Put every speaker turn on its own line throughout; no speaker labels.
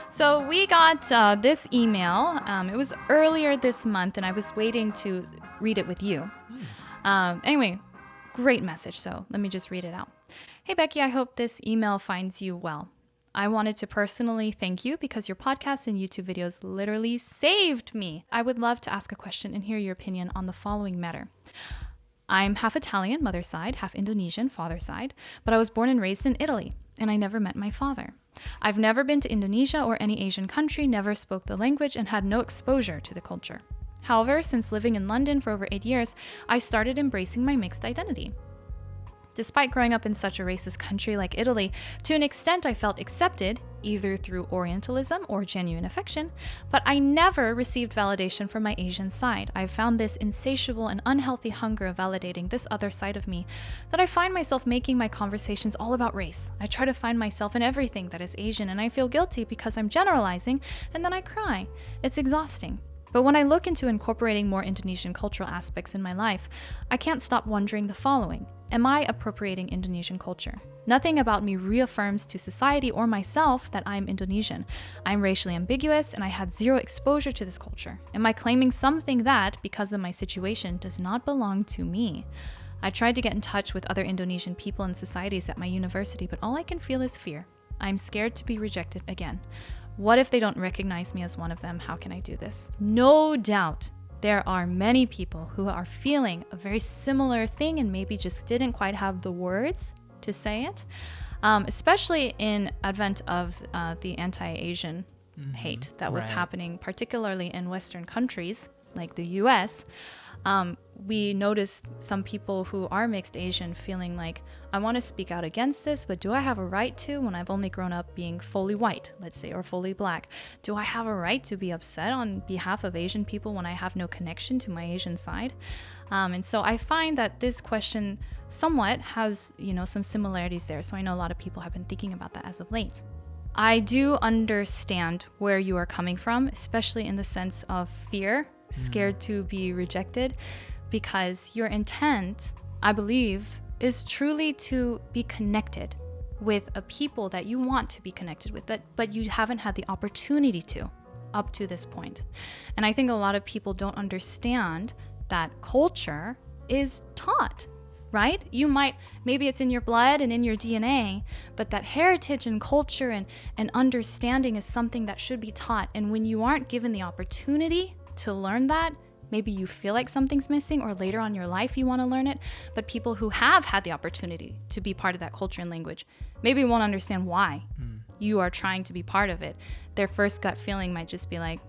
So we got this email. It was earlier this month, and I was waiting to read it with you. Anyway, great message. So let me just read it out. Hey, Becky, I hope this email finds you well. I wanted to personally thank you because your podcast and YouTube videos literally saved me. I would love to ask a question and hear your opinion on the following matter. I'm half Italian, mother's side, half Indonesian, father's side, but I was born and raised in Italy, and I never met my father. I've never been to Indonesia or any Asian country, never spoke the language, and had no exposure to the culture. However, since living in London for over 8 years, I started embracing my mixed identity. Despite growing up in such a racist country like Italy, to an extent I felt accepted, either through Orientalism or genuine affection, but I never received validation from my Asian side. I found this insatiable and unhealthy hunger of validating this other side of me that I find myself making my conversations all about race. I try to find myself in everything that is Asian, and I feel guilty because I'm generalizing, and then I cry. It's exhausting. But when I look into incorporating more Indonesian cultural aspects in my life, I can't stop wondering the following. Am I appropriating Indonesian culture? Nothing about me reaffirms to society or myself that I'm Indonesian. I'm racially ambiguous and I had zero exposure to this culture. Am I claiming something that, because of my situation, does not belong to me? I tried to get in touch with other Indonesian people and societies at my university, but all I can feel is fear. I'm scared to be rejected again. What if they don't recognize me as one of them? How can I do this? No doubt there are many people who are feeling a very similar thing and maybe just didn't quite have the words to say it, especially in advent of the anti-Asian hate that was happening, particularly in Western countries like the US. We noticed some people who are mixed Asian feeling like, I want to speak out against this, but do I have a right to when I've only grown up being fully white, let's say, or fully black? Do I have a right to be upset on behalf of Asian people when I have no connection to my Asian side? And so I find that this question somewhat has, some similarities there. So I know a lot of people have been thinking about that as of late. I do understand where you are coming from, especially in the sense of fear, scared to be rejected, because your intent, I believe, is truly to be connected with a people that you want to be connected with, but you haven't had the opportunity to up to this point. And I think a lot of people don't understand that culture is taught, right? Maybe it's in your blood and in your DNA, but that heritage and culture and understanding is something that should be taught. And when you aren't given the opportunity to learn that, maybe you feel like something's missing, or later on in your life you want to learn it. But people who have had the opportunity to be part of that culture and language maybe won't understand why you are trying to be part of it. Their first gut feeling might just be like,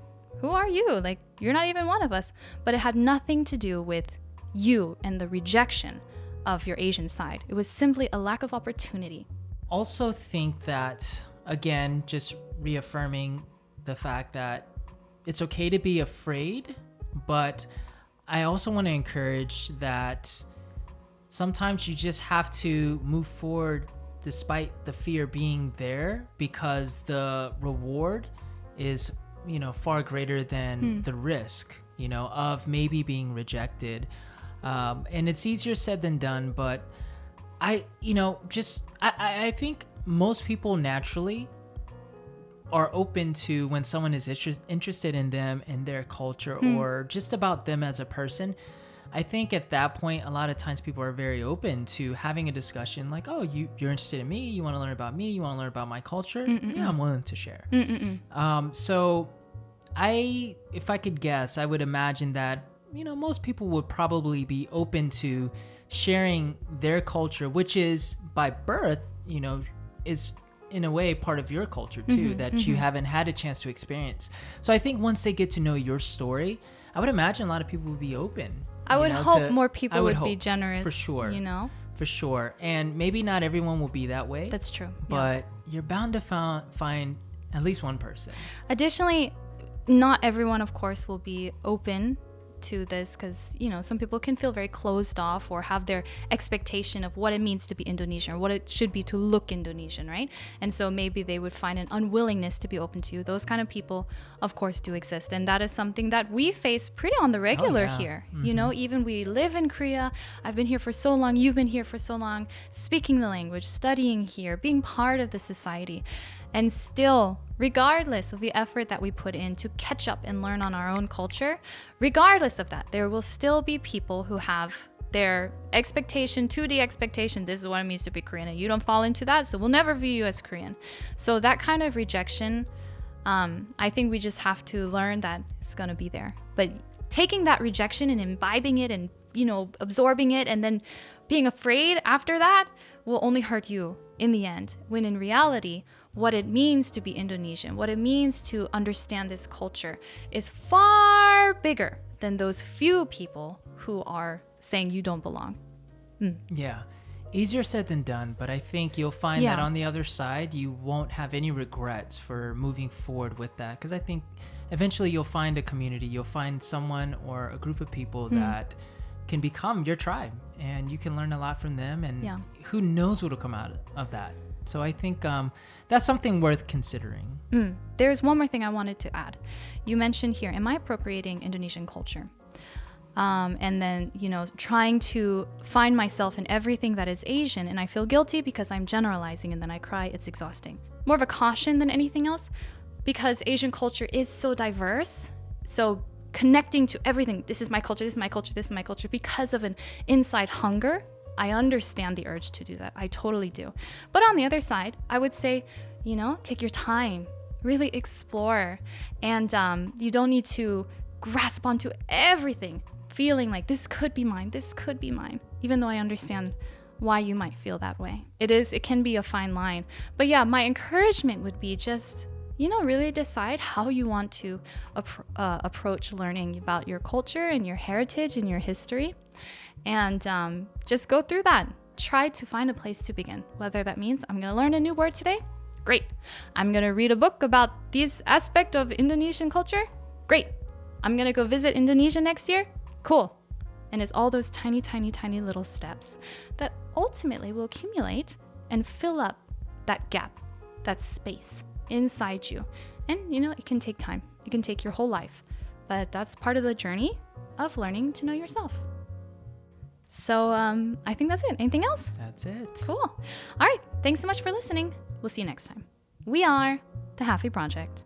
who are you? Like, you're not even one of us. But it had nothing to do with you and the rejection of your Asian side. It was simply a lack of opportunity.
Also think that, again, just reaffirming the fact that it's okay to be afraid, but I also want to encourage that sometimes you just have to move forward despite the fear being there, because the reward is, far greater than the risk, of maybe being rejected. And it's easier said than done, but I think most people naturally are open to when someone is interested in them and their culture or just about them as a person. I think at that point, a lot of times people are very open to having a discussion like, oh, you're interested in me, you want to learn about me, you want to learn about my culture. Yeah, I'm willing to share. So if I could guess, I would imagine that, most people would probably be open to sharing their culture, which is by birth, is in a way part of your culture too, that you haven't had a chance to experience. So I think once they get to know your story, I would imagine a lot of people would be open.
I would hope more people would be generous.
For sure. For sure. And maybe not everyone will be that way.
That's true.
But you're bound to find at least one person.
Additionally, not everyone, of course, will be open to this because, some people can feel very closed off or have their expectation of what it means to be Indonesian or what it should be to look Indonesian, right? And so maybe they would find an unwillingness to be open to you. Those kind of people, of course, do exist. And that is something that we face pretty on the regular here. Even we live in Korea. I've been here for so long. You've been here for so long, speaking the language, studying here, being part of the society. And still, regardless of the effort that we put in to catch up and learn on our own culture, regardless of that, there will still be people who have their expectation to the expectation. This is what it means to be Korean, and you don't fall into that, so we'll never view you as Korean. So that kind of rejection, I think we just have to learn that it's going to be there. But taking that rejection and imbibing it and, absorbing it and then being afraid after that will only hurt you in the end, when in reality, what it means to be Indonesian, what it means to understand this culture is far bigger than those few people who are saying you don't belong.
Yeah. Easier said than done, but I think you'll find that on the other side, you won't have any regrets for moving forward with that. Because I think eventually you'll find a community, you'll find someone or a group of people that can become your tribe, and you can learn a lot from them, and who knows what will come out of that. So I think that's something worth considering.
There's one more thing I wanted to add. You mentioned here, am I appropriating Indonesian culture? And then, trying to find myself in everything that is Asian, and I feel guilty because I'm generalizing and then I cry. It's exhausting. More of a caution than anything else, because Asian culture is so diverse. So connecting to everything, this is my culture, this is my culture, this is my culture, because of an inside hunger, I understand the urge to do that. I totally do. But on the other side, I would say, take your time, really explore. And you don't need to grasp onto everything, feeling like this could be mine, even though I understand why you might feel that way. It can be a fine line. But yeah, my encouragement would be just, really decide how you want to approach learning about your culture and your heritage and your history. And just go through that. Try to find a place to begin. Whether that means I'm going to learn a new word today, great. I'm going to read a book about this aspect of Indonesian culture, great. I'm going to go visit Indonesia next year, cool. And it's all those tiny, tiny, tiny little steps that ultimately will accumulate and fill up that gap, that space inside you. And, it can take time. It can take your whole life. But that's part of the journey of learning to know yourself. So I think that's it. Anything else?
That's it.
Cool. All right. Thanks so much for listening. We'll see you next time. We are the Halfie Project.